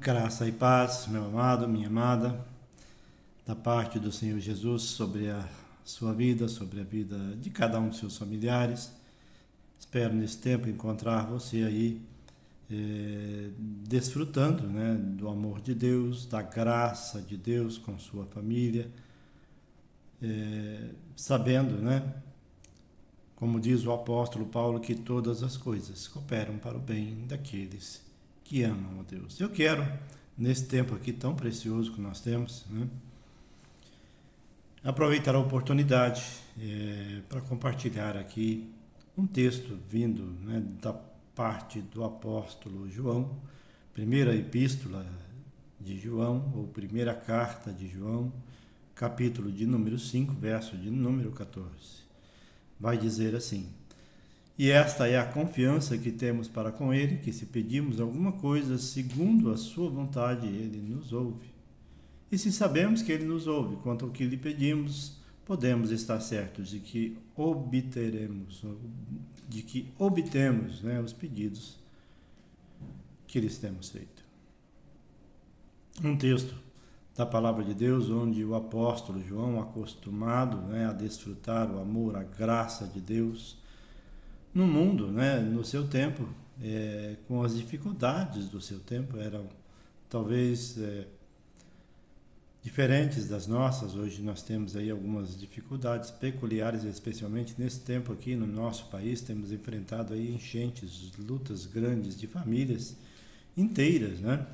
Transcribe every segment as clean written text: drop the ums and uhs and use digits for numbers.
Graça e paz, meu amado, minha amada, da parte do Senhor Jesus sobre a sua vida, sobre a vida de cada um dos seus familiares. Espero nesse tempo encontrar você aí desfrutando, né, do amor de Deus, da graça de Deus com sua família, sabendo, né, como diz o apóstolo Paulo, que todas as coisas cooperam para o bem daqueles que amam a Deus. Eu quero, nesse tempo aqui tão precioso que nós temos, né, aproveitar a oportunidade para compartilhar aqui um texto vindo, né, da parte do apóstolo João, primeira epístola de João, ou primeira carta de João, capítulo de número 5, verso de número 14. Vai dizer assim: e esta é a confiança que temos para com Ele, que se pedimos alguma coisa segundo a sua vontade, Ele nos ouve. E se sabemos que Ele nos ouve quanto ao que lhe pedimos, podemos estar certos de que obtemos, né, os pedidos que lhes temos feito. Um texto da palavra de Deus, onde o apóstolo João, acostumado, né, a desfrutar o amor, a graça de Deus no mundo, né, no seu tempo, com as dificuldades do seu tempo, eram talvez diferentes das nossas. Hoje nós temos aí algumas dificuldades peculiares, especialmente nesse tempo aqui no nosso país. Temos enfrentado aí enchentes, lutas grandes de famílias inteiras, né,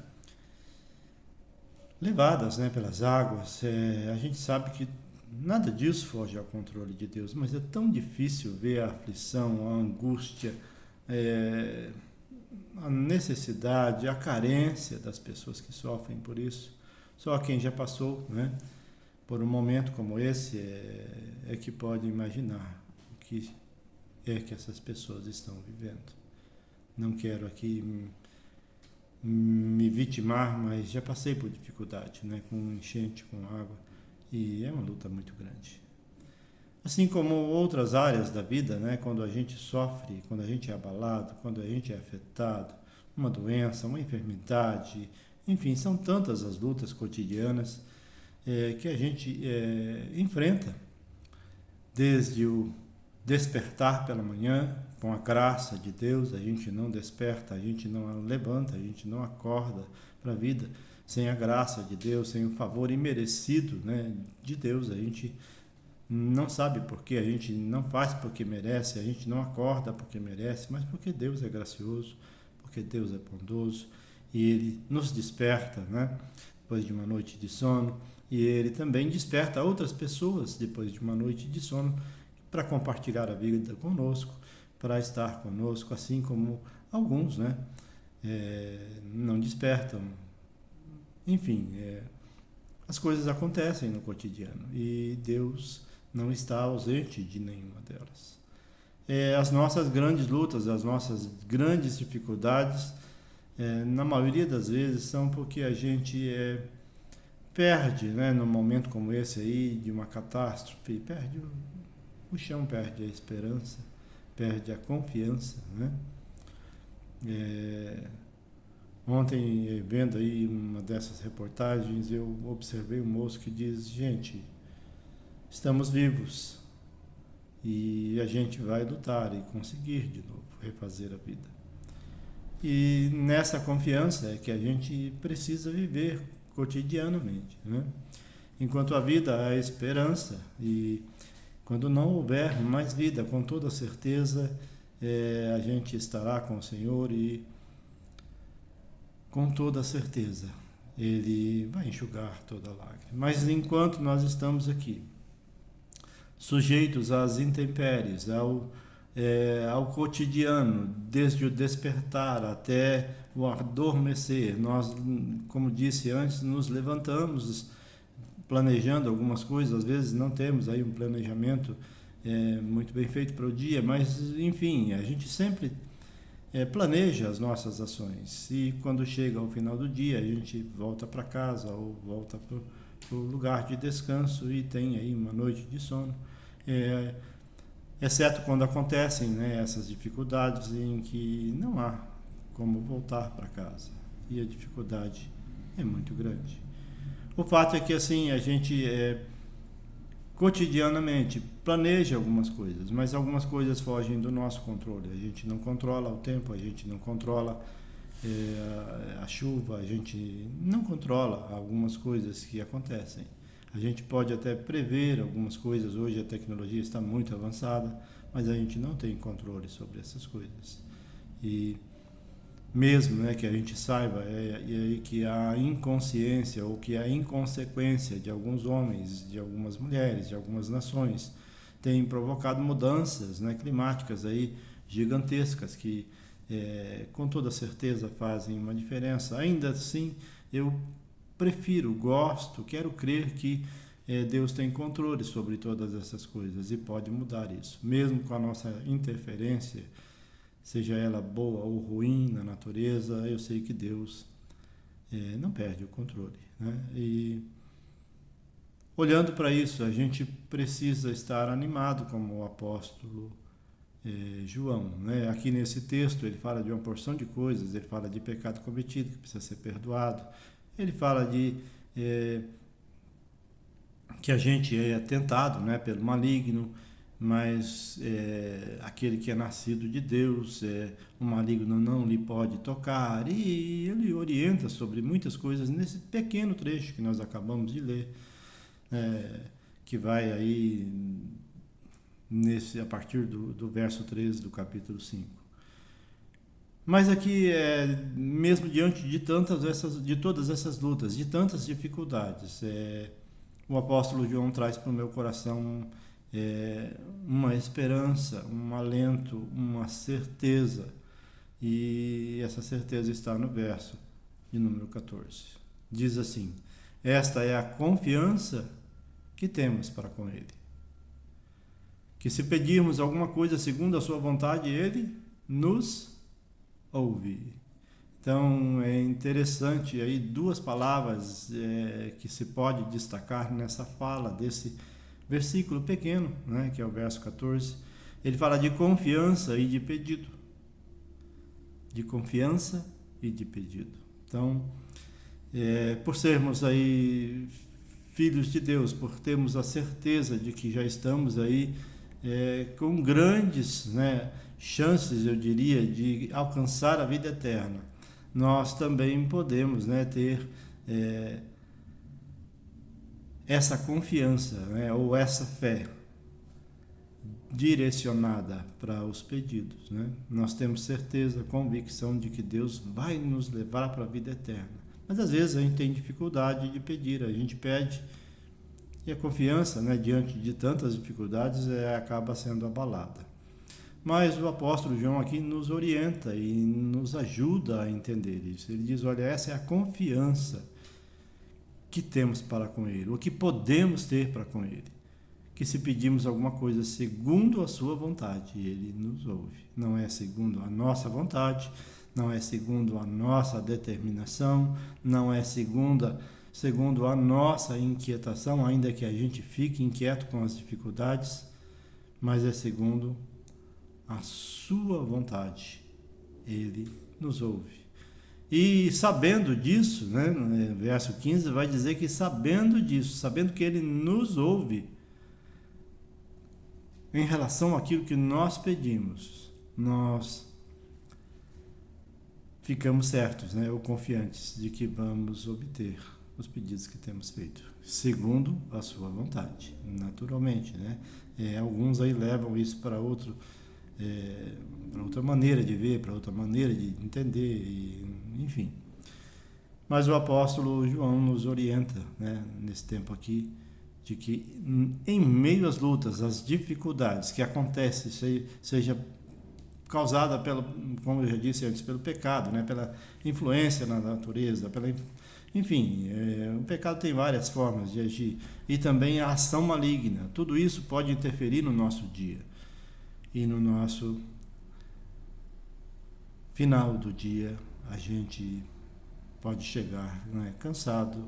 levadas, né, pelas águas. A gente sabe que nada disso foge ao controle de Deus, mas é tão difícil ver a aflição, a angústia, a necessidade, a carência das pessoas que sofrem por isso. Só quem já passou, né, por um momento como esse é que pode imaginar o que é que essas pessoas estão vivendo. Não quero aqui me vitimar, mas já passei por dificuldade, né, com enchente, com água, e é uma luta muito grande. Assim como outras áreas da vida, né, quando a gente sofre, quando a gente é abalado, quando a gente é afetado, uma doença, uma enfermidade, enfim, são tantas as lutas cotidianas que a gente enfrenta, desde o despertar pela manhã, com a graça de Deus. A gente não desperta, a gente não levanta, a gente não acorda para a vida sem a graça de Deus, sem o favor imerecido, né, de Deus. A gente não sabe por quê, a gente não faz porque merece, a gente não acorda porque merece, mas porque Deus é gracioso, porque Deus é bondoso, e Ele nos desperta, né, depois de uma noite de sono, e Ele também desperta outras pessoas depois de uma noite de sono para compartilhar a vida conosco, para estar conosco, assim como alguns, né, não despertam. Enfim, as coisas acontecem no cotidiano e Deus não está ausente de nenhuma delas. As nossas grandes lutas, as nossas grandes dificuldades, na maioria das vezes, são porque a gente perde, né, num momento como esse aí, de uma catástrofe, perde o chão, perde a esperança, perde a confiança, né? Ontem, vendo aí uma dessas reportagens, eu observei um moço que diz: gente, estamos vivos e a gente vai lutar e conseguir de novo refazer a vida. E nessa confiança é que a gente precisa viver cotidianamente, né? Enquanto a vida há esperança, e quando não houver mais vida, com toda certeza a gente estará com o Senhor, e com toda certeza Ele vai enxugar toda lágrima. Mas enquanto nós estamos aqui, sujeitos às intempéries, ao cotidiano, desde o despertar até o adormecer, nós, como disse antes, nos levantamos planejando algumas coisas. Às vezes não temos aí um planejamento muito bem feito para o dia, mas enfim, a gente sempre planeja as nossas ações, e quando chega ao final do dia a gente volta para casa ou volta para o lugar de descanso e tem aí uma noite de sono, exceto quando acontecem, né, essas dificuldades em que não há como voltar para casa, e a dificuldade é muito grande. O fato é que assim a gente cotidianamente planeja algumas coisas, mas algumas coisas fogem do nosso controle. A gente não controla o tempo, a gente não controla a chuva, a gente não controla algumas coisas que acontecem. A gente pode até prever algumas coisas, hoje a tecnologia está muito avançada, mas a gente não tem controle sobre essas coisas. E mesmo, né, que a gente saiba que a inconsciência ou que a inconsequência de alguns homens, de algumas mulheres, de algumas nações tem provocado mudanças, né, climáticas aí gigantescas que com toda certeza fazem uma diferença. Ainda assim, eu prefiro, gosto, quero crer que Deus tem controle sobre todas essas coisas e pode mudar isso, mesmo com a nossa interferência, seja ela boa ou ruim na natureza. Eu sei que Deus não perde o controle, né? E olhando para isso, a gente precisa estar animado como o apóstolo João, né? Aqui nesse texto ele fala de uma porção de coisas, ele fala de pecado cometido que precisa ser perdoado, ele fala de que a gente é tentado, né, pelo maligno, mas aquele que é nascido de Deus, o maligno não lhe pode tocar, e ele orienta sobre muitas coisas nesse pequeno trecho que nós acabamos de ler, que vai aí a partir do verso 13 do capítulo 5. Mas aqui, mesmo diante de todas essas lutas, de tantas dificuldades, o apóstolo João traz para o meu coração uma esperança, um alento, uma certeza. E essa certeza está no verso de número 14. Diz assim: esta é a confiança que temos para com Ele, que se pedirmos alguma coisa segundo a sua vontade, Ele nos ouve. Então é interessante aí duas palavras que se pode destacar nessa fala desse versículo pequeno, né, que é o verso 14. Ele fala de confiança e de pedido. De confiança e de pedido. Então, por sermos aí filhos de Deus, por termos a certeza de que já estamos aí com grandes, né, chances, eu diria, de alcançar a vida eterna, nós também podemos, né, ter essa confiança, né, ou essa fé direcionada para os pedidos, né? Nós temos certeza, convicção de que Deus vai nos levar para a vida eterna. Mas às vezes a gente tem dificuldade de pedir, a gente pede e a confiança, né, diante de tantas dificuldades acaba sendo abalada. Mas o apóstolo João aqui nos orienta e nos ajuda a entender isso. Ele diz, olha, essa é a confiança que temos para com Ele, o que podemos ter para com Ele. Que se pedimos alguma coisa segundo a sua vontade, Ele nos ouve. Não é segundo a nossa vontade, não é segundo a nossa determinação, não é segundo a nossa inquietação, ainda que a gente fique inquieto com as dificuldades, mas é segundo a sua vontade. Ele nos ouve. E sabendo disso, né, no verso 15 vai dizer que sabendo disso, sabendo que Ele nos ouve, em relação àquilo que nós pedimos, nós ficamos certos, né, ou confiantes de que vamos obter os pedidos que temos feito, segundo a sua vontade, naturalmente, né? Alguns aí levam isso para outra maneira de ver, para outra maneira de entender, enfim. Mas o apóstolo João nos orienta, né, nesse tempo aqui, de que em meio às lutas, às dificuldades que acontecem, seja causada como eu já disse antes, pelo pecado, né, pela influência na natureza, enfim, o pecado tem várias formas de agir, e também a ação maligna. Tudo isso pode interferir no nosso dia e no nosso final do dia. A gente pode chegar, né, cansado,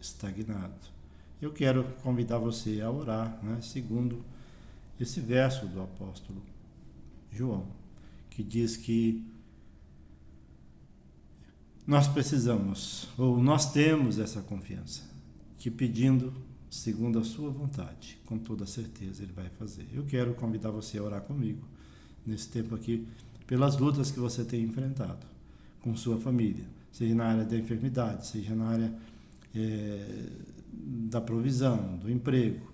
estagnado. Eu quero convidar você a orar, né, segundo esse verso do apóstolo João, que diz que nós precisamos, ou nós temos essa confiança, que pedindo segundo a sua vontade, com toda certeza Ele vai fazer. Eu quero convidar você a orar comigo, nesse tempo aqui, pelas lutas que você tem enfrentado com sua família, seja na área da enfermidade, seja na área da provisão, do emprego,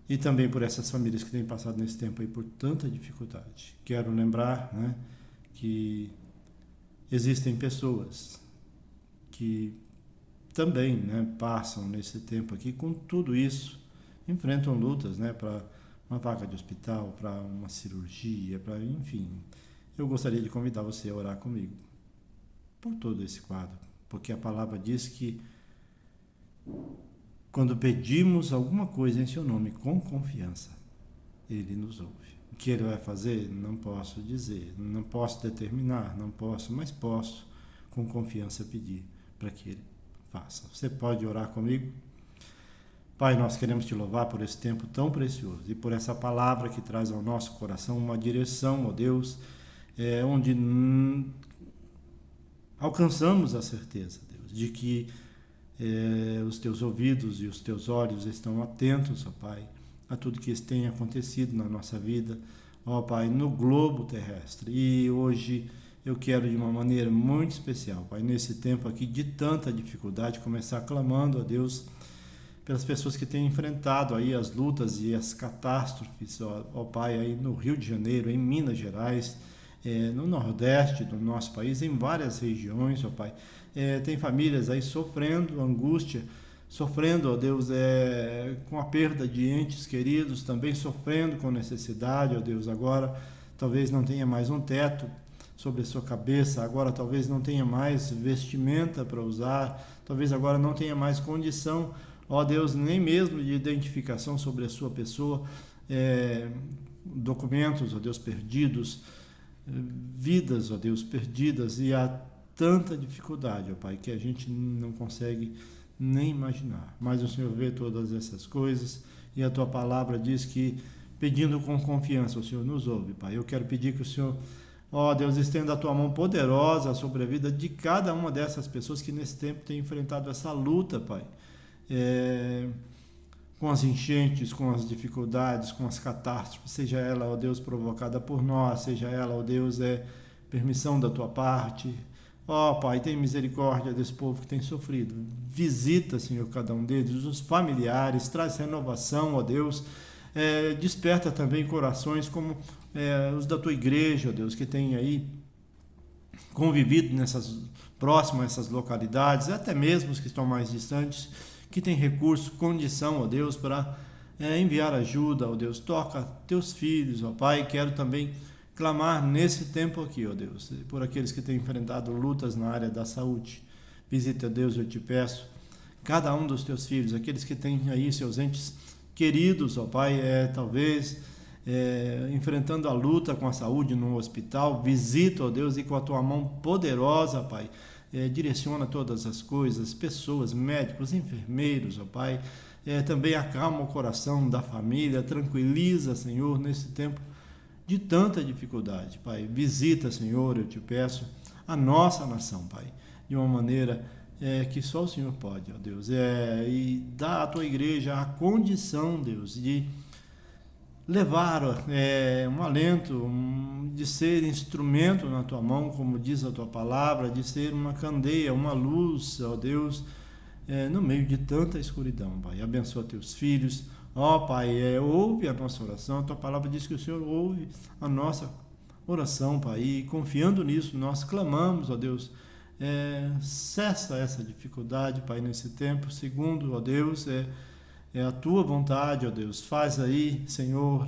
e também por essas famílias que têm passado nesse tempo aí por tanta dificuldade. Quero lembrar, né, que existem pessoas que também, né, passam nesse tempo aqui com tudo isso, enfrentam lutas, né, para uma vaga de hospital, para uma cirurgia, para, enfim. Eu gostaria de convidar você a orar comigo por todo esse quadro, porque a palavra diz que quando pedimos alguma coisa em seu nome com confiança, Ele nos ouve. O que Ele vai fazer? Não posso dizer, não posso determinar, não posso, mas posso com confiança pedir para que Ele faça. Você pode orar comigo? Pai, nós queremos Te louvar por esse tempo tão precioso e por essa palavra que traz ao nosso coração uma direção, ó Deus, onde alcançamos a certeza, Deus, de que os Teus ouvidos e os Teus olhos estão atentos, ó Pai, a tudo que tem acontecido na nossa vida, ó Pai, no globo terrestre. E hoje eu quero, de uma maneira muito especial, Pai, nesse tempo aqui de tanta dificuldade, começar clamando a Deus pelas pessoas que têm enfrentado aí as lutas e as catástrofes, ó Pai, aí no Rio de Janeiro, em Minas Gerais, no Nordeste do nosso país, em várias regiões, ó Pai. Tem famílias aí sofrendo angústia, sofrendo, ó Deus, com a perda de entes queridos, também sofrendo com necessidade, ó Deus, agora talvez não tenha mais um teto sobre a sua cabeça, agora talvez não tenha mais vestimenta para usar, talvez agora não tenha mais condição, ó Deus, nem mesmo de identificação sobre a sua pessoa, documentos, ó Deus, perdidos, vidas, ó Deus, perdidas, e há tanta dificuldade, ó Pai, que a gente não consegue nem imaginar. Mas o Senhor vê todas essas coisas e a Tua palavra diz que, pedindo com confiança, o Senhor nos ouve, Pai. Eu quero pedir que o Senhor, ó Deus, estenda a Tua mão poderosa sobre a vida de cada uma dessas pessoas que nesse tempo têm enfrentado essa luta, Pai. Com as enchentes, com as dificuldades, com as catástrofes, seja ela, ó Deus, provocada por nós, seja ela, ó Deus, permissão da Tua parte. Ó Pai, tem misericórdia desse povo que tem sofrido. Visita, Senhor, cada um deles, os familiares, traz renovação, ó Deus. Desperta também corações como os da Tua igreja, ó Deus, que tem aí convivido próximo a essas localidades, até mesmo os que estão mais distantes, que tem recurso, condição, ó Deus, para enviar ajuda, ó Deus. Toca Teus filhos, ó Pai. Quero também clamar nesse tempo aqui, ó Deus, por aqueles que têm enfrentado lutas na área da saúde. Visita, Deus, eu te peço, cada um dos Teus filhos, aqueles que têm aí seus entes queridos, ó Pai, talvez enfrentando a luta com a saúde no hospital. Visita, ó Deus, e com a Tua mão poderosa, Pai, direciona todas as coisas, pessoas, médicos, enfermeiros, ó Pai. Também acalma o coração da família, tranquiliza, Senhor, nesse tempo de tanta dificuldade, Pai. Visita, Senhor, eu te peço, a nossa nação, Pai, de uma maneira que só o Senhor pode, ó Deus, e dá à Tua igreja a condição, Deus, de levar um alento, de ser instrumento na Tua mão, como diz a Tua palavra, de ser uma candeia, uma luz, ó Deus, no meio de tanta escuridão, Pai. Abençoa Teus filhos, ó Pai, ouve a nossa oração. A Tua palavra diz que o Senhor ouve a nossa oração, Pai, e confiando nisso, nós clamamos, ó Deus, cessa essa dificuldade, Pai, nesse tempo. Segundo, ó Deus, a Tua vontade, ó Deus. Faz aí, Senhor,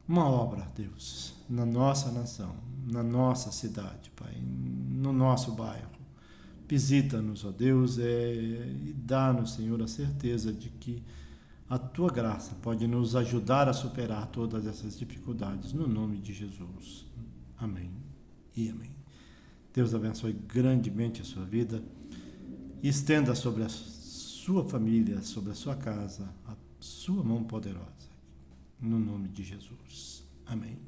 uma obra, Deus, na nossa nação, na nossa cidade, Pai, no nosso bairro. Visita-nos, ó Deus, e dá-nos, Senhor, a certeza de que a Tua graça pode nos ajudar a superar todas essas dificuldades, no nome de Jesus. Amém e amém. Deus abençoe grandemente a sua vida e estenda sobre a sua família, sobre a sua casa, a sua mão poderosa, no nome de Jesus. Amém.